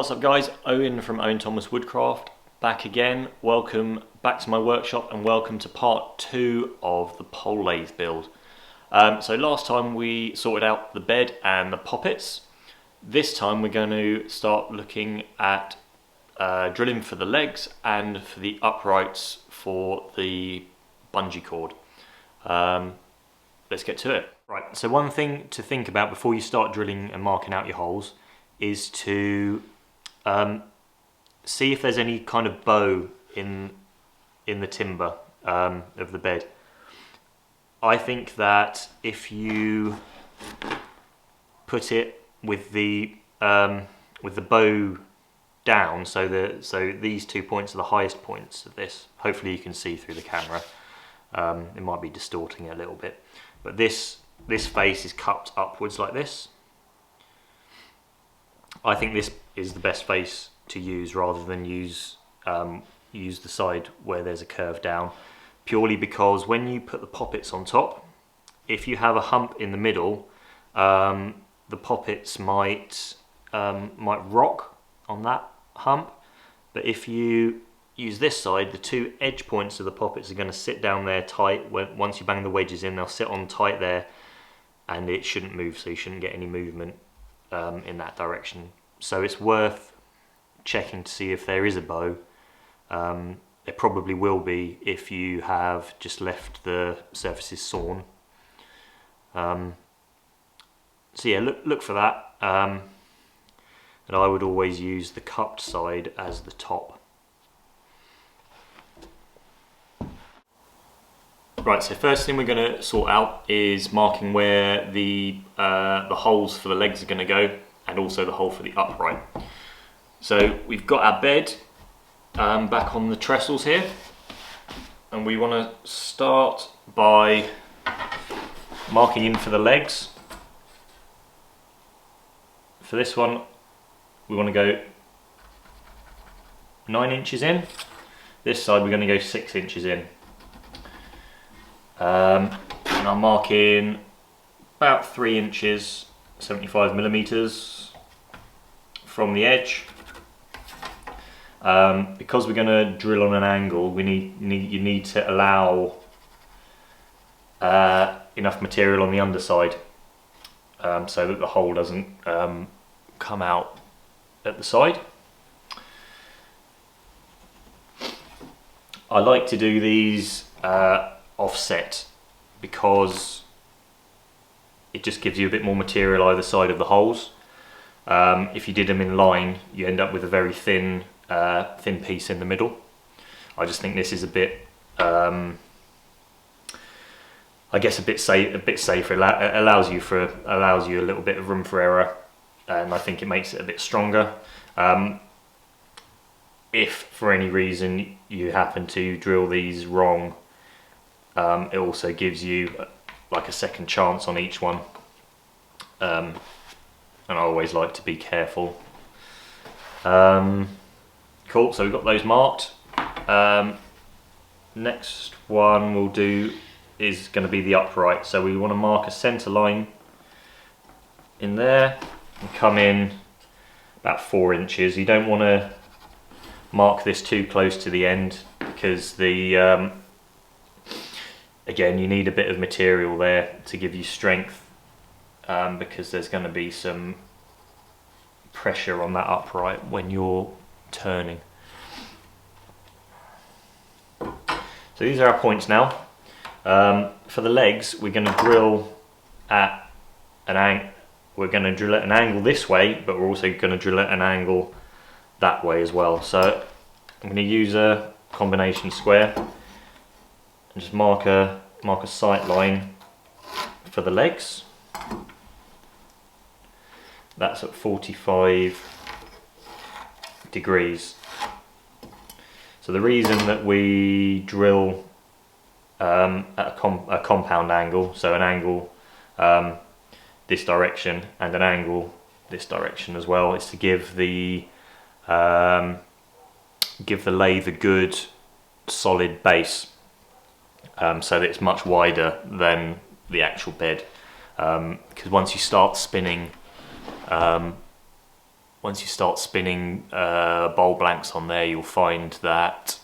What's up guys, Owen from Owen Thomas Woodcraft back again. Welcome back to my workshop and welcome to part 2 of the pole lathe build. So last time we sorted out the bed and the poppets. This time we're going to start looking at drilling for the legs and for the uprights for the bungee cord. Let's get to it. Right, so one thing to think about before you start drilling and marking out your holes is to see if there's any kind of bow in the timber of the bed. I think that if you put it with the bow down, so these 2 points are the highest points of this. Hopefully you can see through the camera. It might be distorting it a little bit, but this face is cupped upwards like this. I think this is the best face to use rather than use the side where there's a curve down, purely because when you put the poppets on top, if you have a hump in the middle, the poppets might rock on that hump. But if you use this side, the two edge points of the poppets are going to sit down there tight. Once you bang the wedges in, they'll sit on tight there, and it shouldn't move, so you shouldn't get any movement in that direction. So it's worth checking to see if there is a bow. There probably will be if you have just left the surfaces sawn. So yeah, look for that. And I would always use the cupped side as the top. Right, so first thing we're going to sort out is marking where the holes for the legs are going to go, and also the hole for the upright. So we've got our bed back on the trestles here, and we want to start by marking in for the legs. For this one we want to go 9 inches in. This side we're going to go 6 inches in. And I'll mark in about 3 inches, 75 millimeters from the edge. Because we're going to drill on an angle, you need to allow enough material on the underside so that the hole doesn't come out at the side. I like to do these offset because it just gives you a bit more material either side of the holes. If you did them in line, you end up with a very thin piece in the middle. I just think this is a bit, I guess a bit safer. It allows you a little bit of room for error, and I think it makes it a bit stronger. If for any reason you happen to drill these wrong, it also gives you like a second chance on each one, and I always like to be careful. Cool, so we've got those marked. Next one we'll do is going to be the upright. So we want to mark a centre line in there and come in about 4 inches. You don't want to mark this too close to the end because again, you need a bit of material there to give you strength, because there's going to be some pressure on that upright when you're turning. So these are our points now. For the legs, we're going to drill at an angle. We're going to drill at an angle this way, but we're also going to drill at an angle that way as well. So I'm going to use a combination square and just mark a sight line for the legs. That's at 45 degrees. So the reason that we drill at a compound angle, so an angle this direction and an angle this direction as well, is to give the lathe a good solid base, so that it's much wider than the actual bed, because once you start spinning once you start spinning bowl blanks on there, you'll find that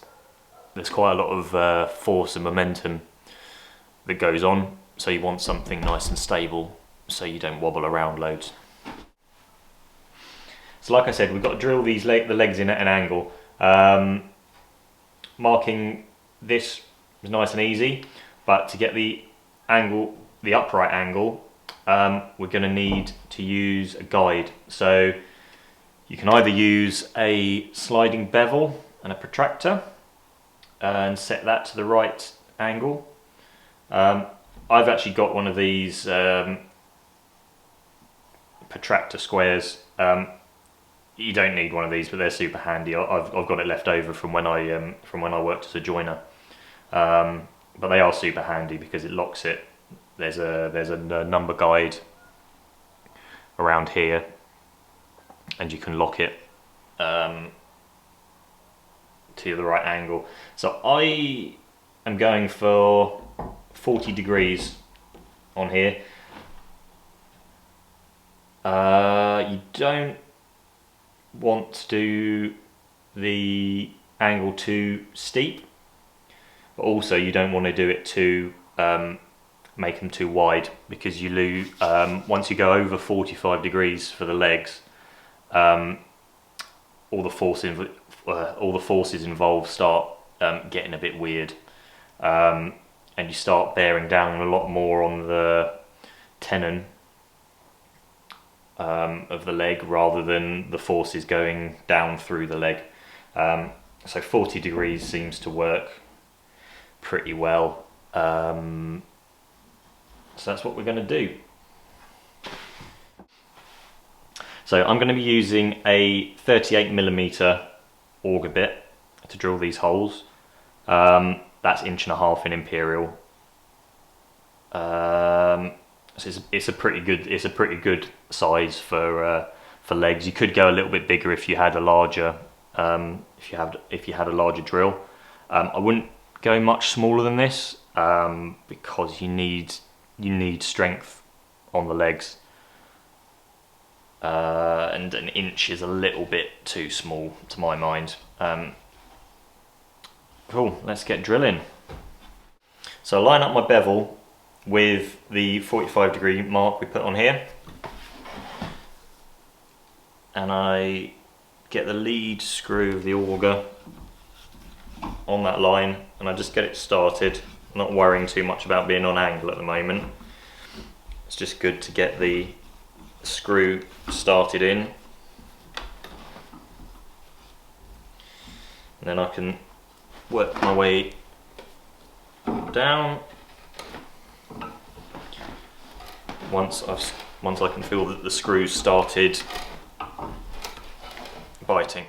there's quite a lot of force and momentum that goes on. So you want something nice and stable so you don't wobble around loads. So like I said, we've got to drill the legs in at an angle. Marking this is nice and easy, but to get the angle, the upright angle, we're going to need to use a guide. So you can either use a sliding bevel and a protractor and set that to the right angle. I've actually got one of these protractor squares. You don't need one of these, but they're super handy. I've got it left over from when I worked as a joiner. But they are super handy because it locks it. There's a number guide around here, and you can lock it to the right angle. So I am going for 40 degrees on here. You don't want to do the angle too steep, but also you don't want to do it too make them too wide, because you lose once you go over 45 degrees for the legs, all the forces involved start getting a bit weird, and you start bearing down a lot more on the tenon of the leg rather than the forces going down through the leg. So 40 degrees seems to work pretty well. So that's what we're going to do. So I'm going to be using a 38mm auger bit to drill these holes. That's 1.5 inches in imperial. So it's a pretty good size for legs. You could go a little bit bigger if you had a larger if you had a larger drill. I wouldn't go much smaller than this because you need strength on the legs, and 1 inch is a little bit too small to my mind. Cool, let's get drilling. So I line up my bevel with the 45-degree mark we put on here, and I get the lead screw of the auger on that line, and I just get it started, not worrying too much about being on angle at the moment. It's just good to get the screw started in, and then I can work my way down once I can feel that the screws started biting.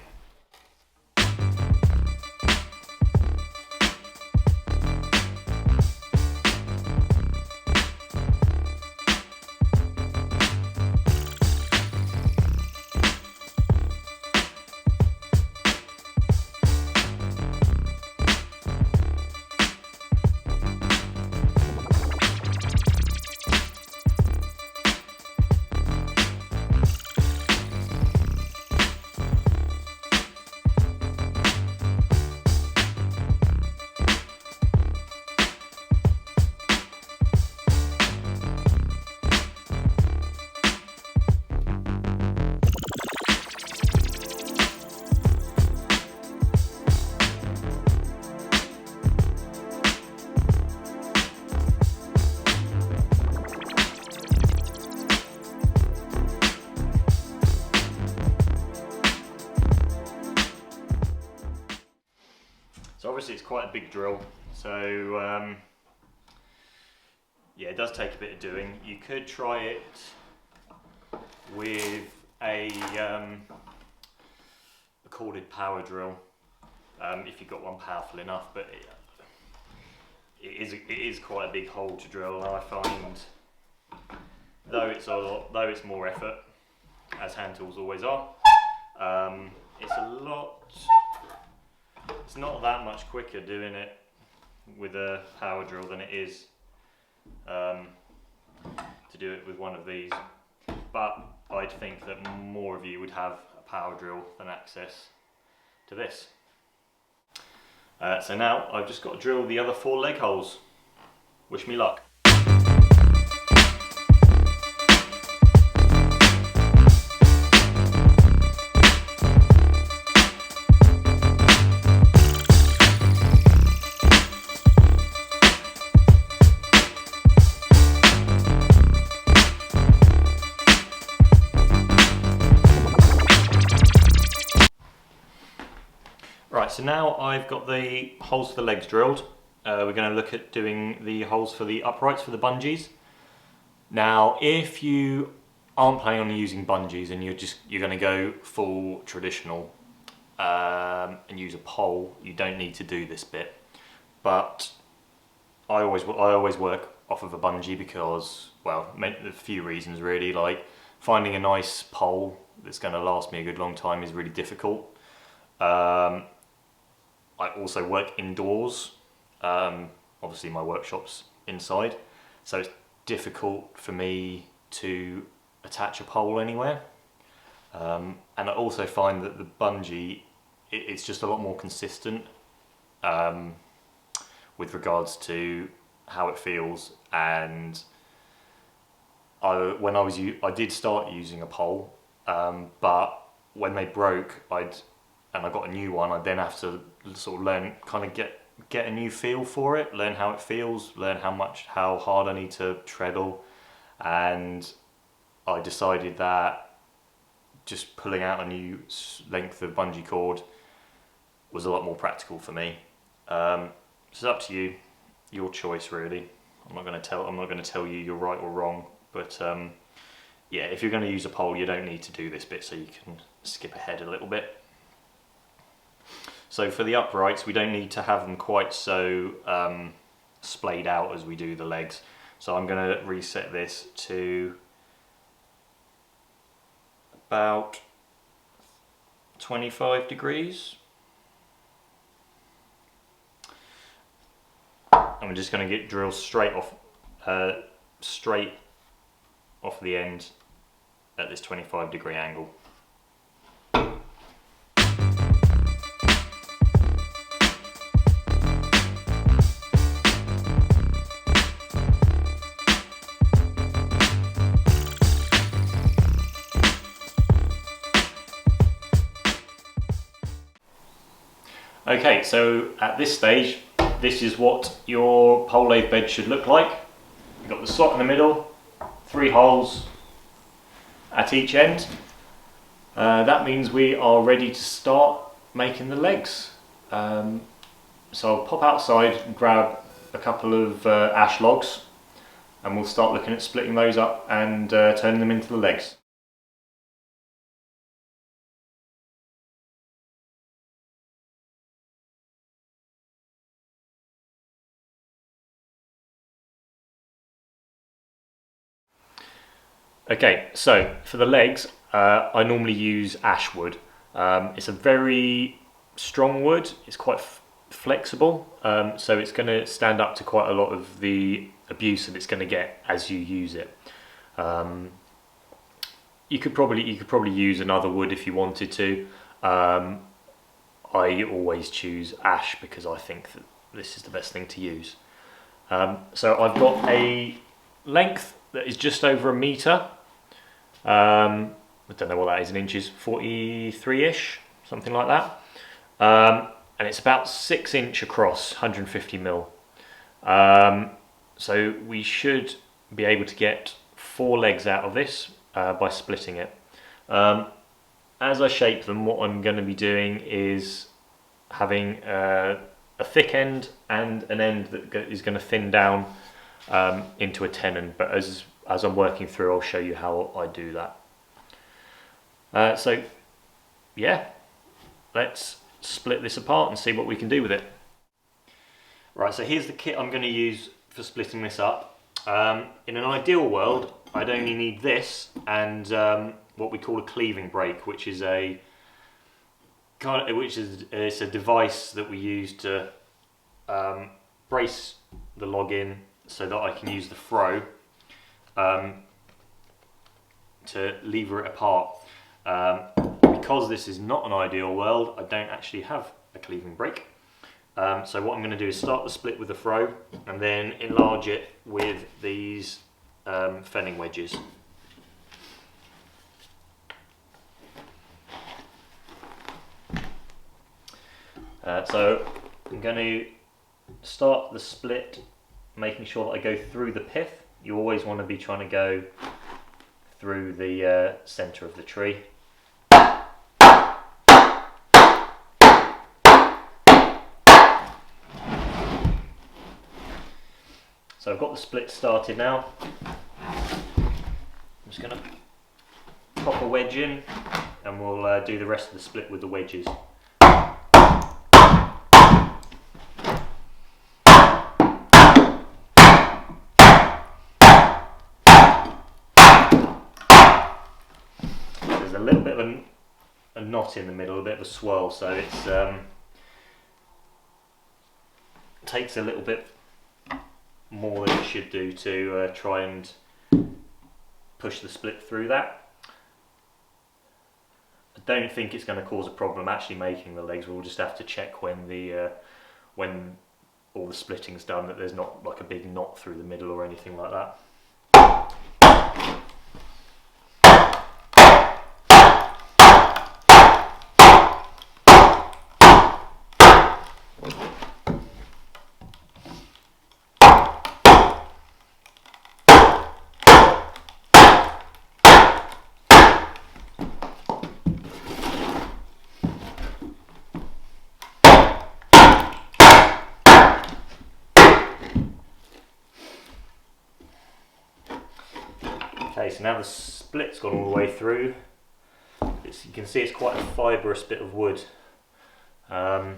So obviously it's quite a big drill, so yeah, it does take a bit of doing. You could try it with a corded power drill if you've got one powerful enough, but it is quite a big hole to drill. I find though it's more effort, as hand tools always are, it's not that much quicker doing it with a power drill than it is to do it with one of these. But I'd think that more of you would have a power drill than access to this. So now I've just got to drill the other 4 leg holes. Wish me luck. Right, so now I've got the holes for the legs drilled. We're going to look at doing the holes for the uprights for the bungees. Now, if you aren't planning on using bungees and you're going to go full traditional and use a pole, you don't need to do this bit. But I always work off of a bungee because, well, a few reasons really. Like finding a nice pole that's going to last me a good long time is really difficult. I also work indoors. Obviously my workshop's inside, so it's difficult for me to attach a pole anywhere. And I also find that the bungee, it's just a lot more consistent with regards to how it feels. And I did start using a pole, but when they broke, and I got a new one, I then have to sort of learn, kind of get a new feel for it, learn how it feels, learn how hard I need to treadle, and I decided that just pulling out a new length of bungee cord was a lot more practical for me. So it's up to you, your choice really. I'm not going to tell you you're right or wrong, but yeah, if you're going to use a pole, you don't need to do this bit, so you can skip ahead a little bit. So for the uprights, we don't need to have them quite so splayed out as we do the legs. So I'm going to reset this to about 25 degrees. And we're just going to get drilled straight off the end at this 25-degree angle. Okay, so at this stage, this is what your pole lathe bed should look like. You've got the slot in the middle, 3 holes at each end. That means we are ready to start making the legs. So I'll pop outside and grab a couple of ash logs, and we'll start looking at splitting those up and turning them into the legs. Okay, so for the legs, I normally use ash wood. It's a very strong wood, it's quite flexible, so it's going to stand up to quite a lot of the abuse that it's going to get as you use it. You could probably use another wood if you wanted to. I always choose ash because I think that this is the best thing to use. So I've got a length that is just over 1 metre. I don't know what that is in inches, 43-ish, something like that. And it's about 6 inch across, 150 mil. So we should be able to get 4 legs out of this by splitting it. As I shape them, what I'm going to be doing is having a thick end and an end that is going to thin down into a tenon, but as I'm working through, I'll show you how I do that. So yeah, let's split this apart and see what we can do with it. Right, so here's the kit I'm going to use for splitting this up. In an ideal world, I'd only need this and what we call a cleaving brake, which is it's a device that we use to brace the log in so that I can use the throw to lever it apart. We because this is not an ideal world, I don't actually have a cleaving brake. So what I'm going to do is start the split with the throw and then enlarge it with these fenning wedges. So I'm going to start the split making sure that I go through the pith. You always want to be trying to go through the centre of the tree. So I've got the split started now. I'm just going to pop a wedge in and we'll do the rest of the split with the wedges. There's a little bit of a knot in the middle, a bit of a swirl, so it's takes a little bit more than it should do to try and push the split through that. I don't think it's going to cause a problem actually making the legs. We'll just have to check when when all the splitting's done that there's not like a big knot through the middle or anything like that. Okay, so now the split's gone all the way through. You can see it's quite a fibrous bit of wood. So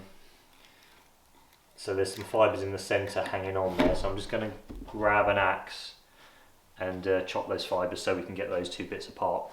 there's some fibres in the centre hanging on there. So I'm just going to grab an axe and chop those fibres so we can get those two bits apart.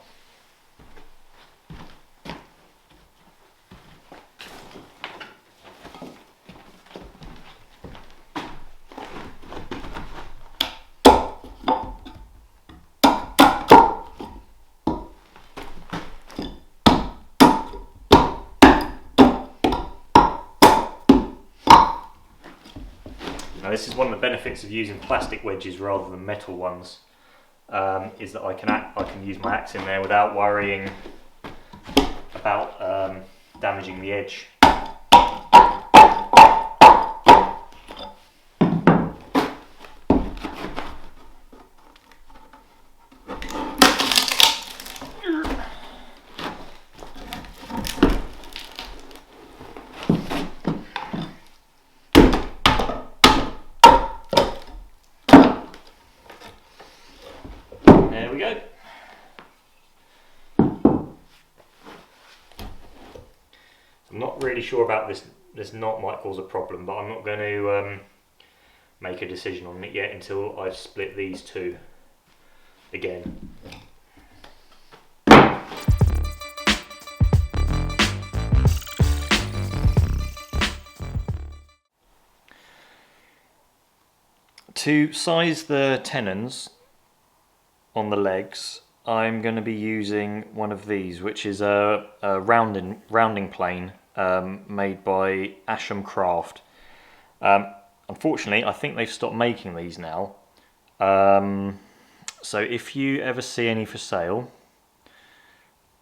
Now this is one of the benefits of using plastic wedges rather than metal ones, is that I can use my axe in there without worrying about damaging the edge. There we go. I'm not really sure about this. This knot might cause a problem, but I'm not going to make a decision on it yet until I've split these two again. To size the tenons on the legs, I'm going to be using one of these, which is a rounding plane made by Asham Craft. Unfortunately, I think they've stopped making these now. So if you ever see any for sale,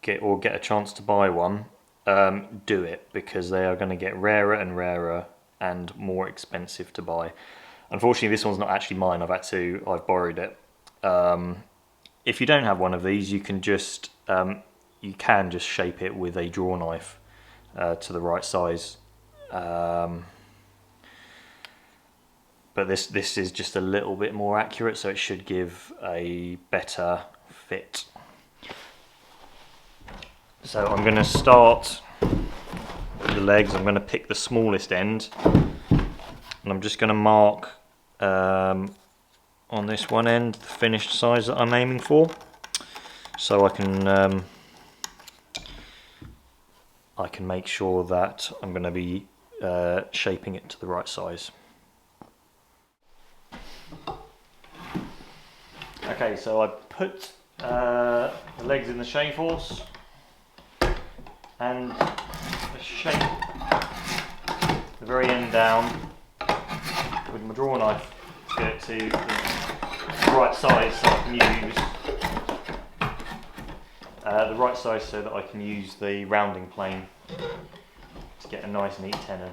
get a chance to buy one, do it, because they are going to get rarer and rarer and more expensive to buy. Unfortunately, this one's not actually mine. I've borrowed it. If you don't have one of these, you can just shape it with a draw knife to the right size. But this is just a little bit more accurate, so it should give a better fit. So I'm going to start with the legs. I'm going to pick the smallest end, and I'm just going to mark on this one end the finished size that I'm aiming for, so I can make sure that I'm going to be shaping it to the right size. Okay, so I put the legs in the shave horse, and shape the very end down with my draw knife to get it to the right size so I can use so that I can use the rounding plane to get a nice neat tenon.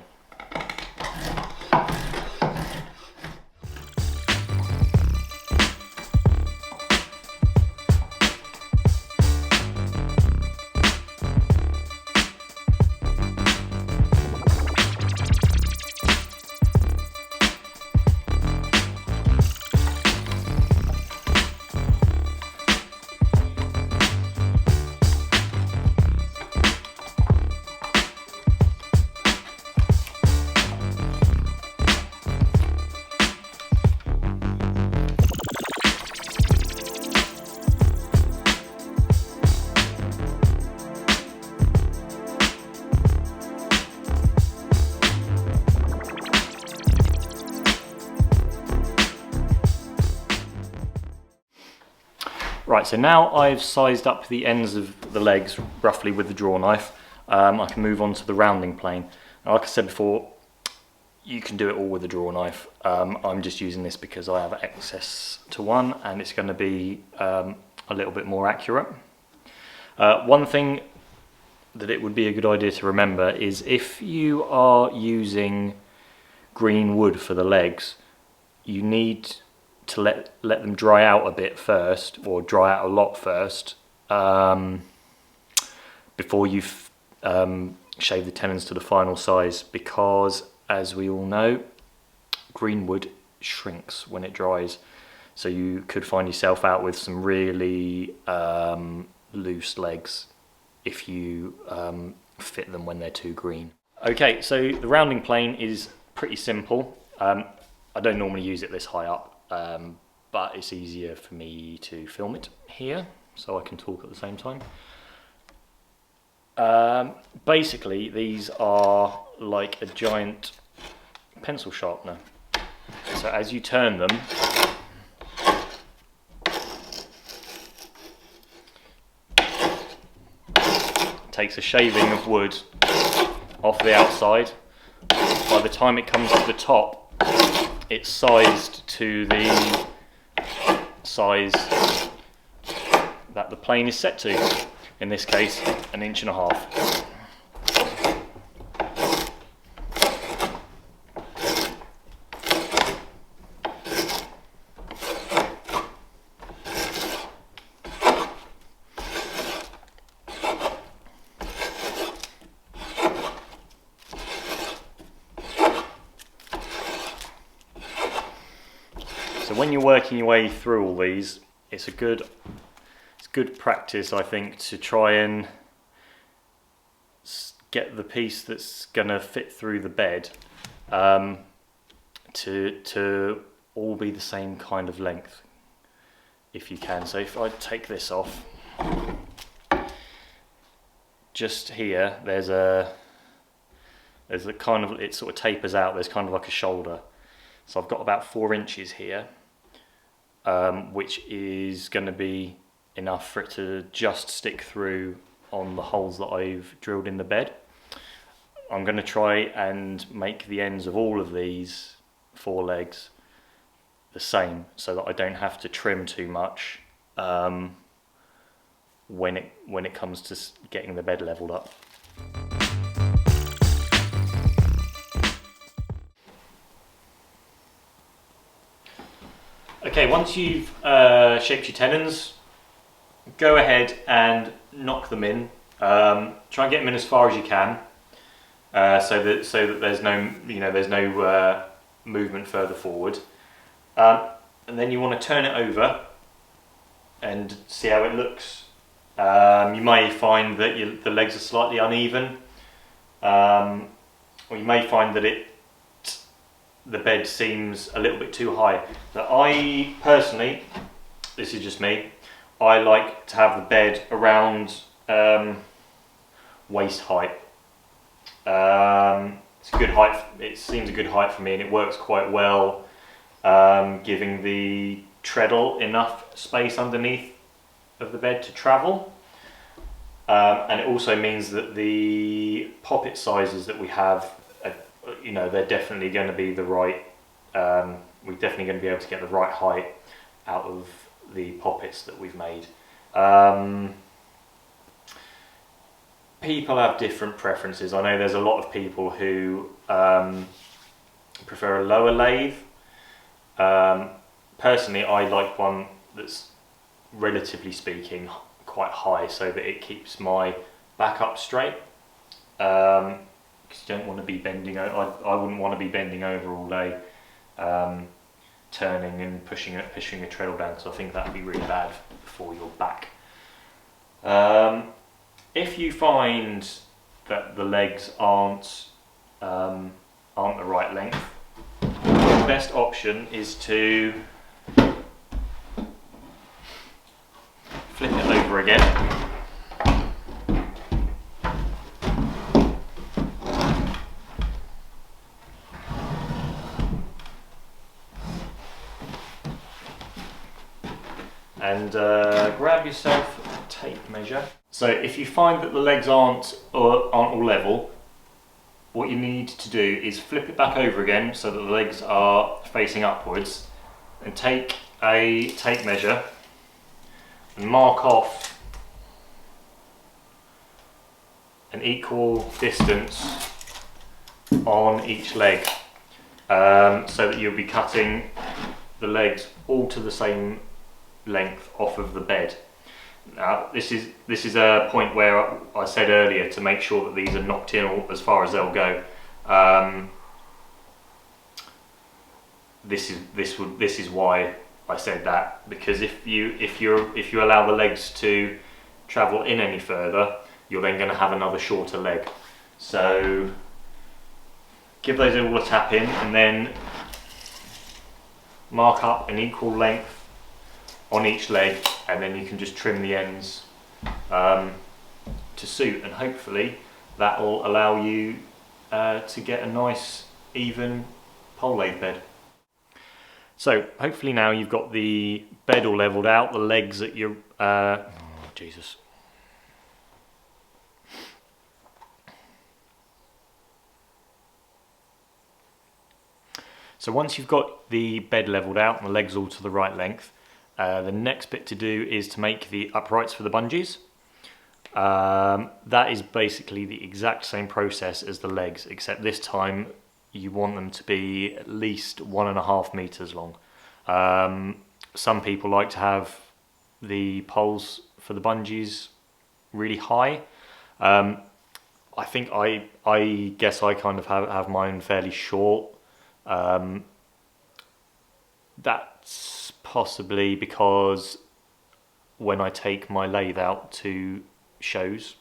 Right, so now I've sized up the ends of the legs roughly with the draw knife, I can move on to the rounding plane. Now, like I said before, you can do it all with the draw knife. I'm just using this because I have access to one and it's going to be a little bit more accurate. One thing that it would be a good idea to remember is if you are using green wood for the legs, you need to let them dry out a bit first, or dry out a lot first, before you shave the tenons to the final size, because as we all know, green wood shrinks when it dries, so you could find yourself out with some really loose legs if you fit them when they're too green. Okay, so the rounding plane is pretty simple. I don't normally use it this high up, but it's easier for me to film it here so I can talk at the same time. Basically, these are like a giant pencil sharpener. So as you turn them, it takes a shaving of wood off the outside. By the time it comes to the top, it's sized to the size that the plane is set to. In this case, 1.5 inches. So when you're working your way through all these, it's good practice, I think, to try and get the piece that's going to fit through the bed to all be the same kind of length, if you can. So if I take this off, just here there's a kind of, it sort of tapers out, there's kind of like a shoulder. So I've got about 4 inches here, which is going to be enough for it to just stick through on the holes that I've drilled in the bed. I'm going to try and make the ends of all of these 4 legs the same so that I don't have to trim too much when it comes to getting the bed leveled up. Okay, once you've shaped your tenons, go ahead and knock them in. Try and get them in as far as you can, so that there's no movement further forward. And then you want to turn it over and see how it looks. You may find that the legs are slightly uneven, or you may find that the bed seems a little bit too high. So I personally, this is just me, I like to have the bed around waist height. It's a good height. It seems a good height for me, and it works quite well, giving the treadle enough space underneath of the bed to travel. And it also means that the poppet sizes that we have, they're definitely going to be the right, we're definitely going to be able to get the right height out of the poppets that we've made. People have different preferences. I know there's a lot of people who prefer a lower lathe. Personally, I like one that's, relatively speaking, quite high, so that it keeps my back up straight. Because you don't want to be bending. I wouldn't want to be bending over all day, turning and pushing a treadle down, because I think that would be really bad for your back. If you find that the legs aren't the right length, the best option is to flip it over again. And grab yourself a tape measure. So if you find that the legs aren't all level, what you need to do is flip it back over again so that the legs are facing upwards, and take a tape measure and mark off an equal distance on each leg, so that you'll be cutting the legs all to the same length off of the bed. Now this is a point where I said earlier to make sure that these are knocked in as far as they'll go. This is why I said that, because if you allow the legs to travel in any further, you're then going to have another shorter leg. So give those all a tap in, and then mark up an equal length on each leg, and then you can just trim the ends to suit, and hopefully that will allow you to get a nice even pole lathe bed. So hopefully now you've got the bed all levelled out, the legs at your Jesus. So once you've got the bed levelled out and the legs all to the right length, the next bit to do is to make the uprights for the bungees. That is basically the exact same process as the legs, except this time you want them to be at least 1.5 meters long. Some people like to have the poles for the bungees really high. I think I guess I kind of have mine fairly short. That's possibly because when I take my lathe out to shows,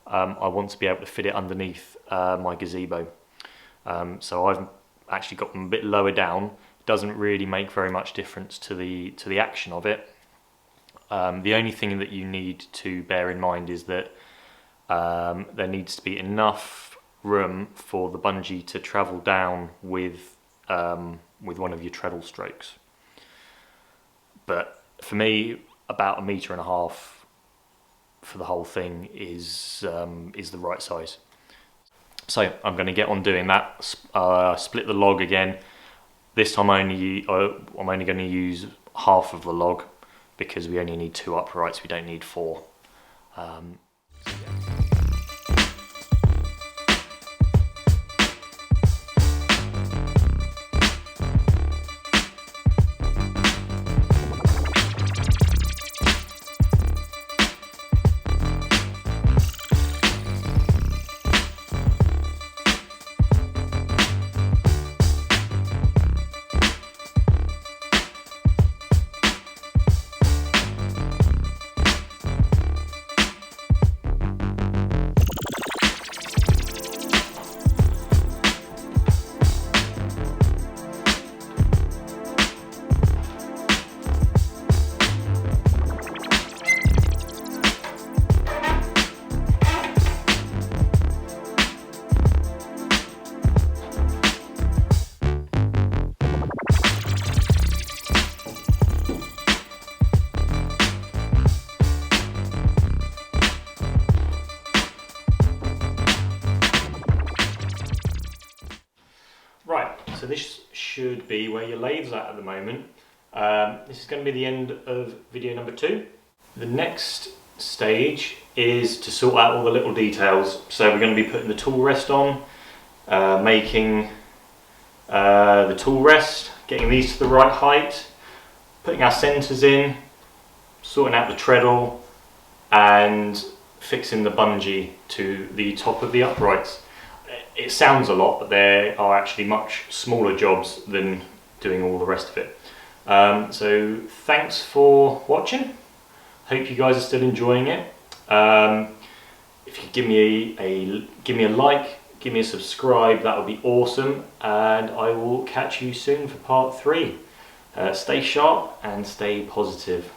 I want to be able to fit it underneath my gazebo. So I've actually got them a bit lower down. Doesn't really make very much difference to the action of it. The only thing that you need to bear in mind is that there needs to be enough room for the bungee to travel down with one of your treadle strokes. But for me, about 1.5 meters for the whole thing is the right size. So I'm going to get on doing that. Split the log again. This time I'm only going to use half of the log, because we only need 2 uprights. We don't need 4. Yeah. should be where your lathe's at the moment. This is going to be the end of video number 2. The next stage is to sort out all the little details. So we're going to be putting the tool rest on, making the tool rest, getting these to the right height, putting our centres in, sorting out the treadle, and fixing the bungee to the top of the uprights. It sounds a lot, but there are actually much smaller jobs than doing all the rest of it. So thanks for watching. Hope you guys are still enjoying it. If you could give me a like, give me a subscribe, that would be awesome. And I will catch you soon for part 3. Stay sharp and stay positive.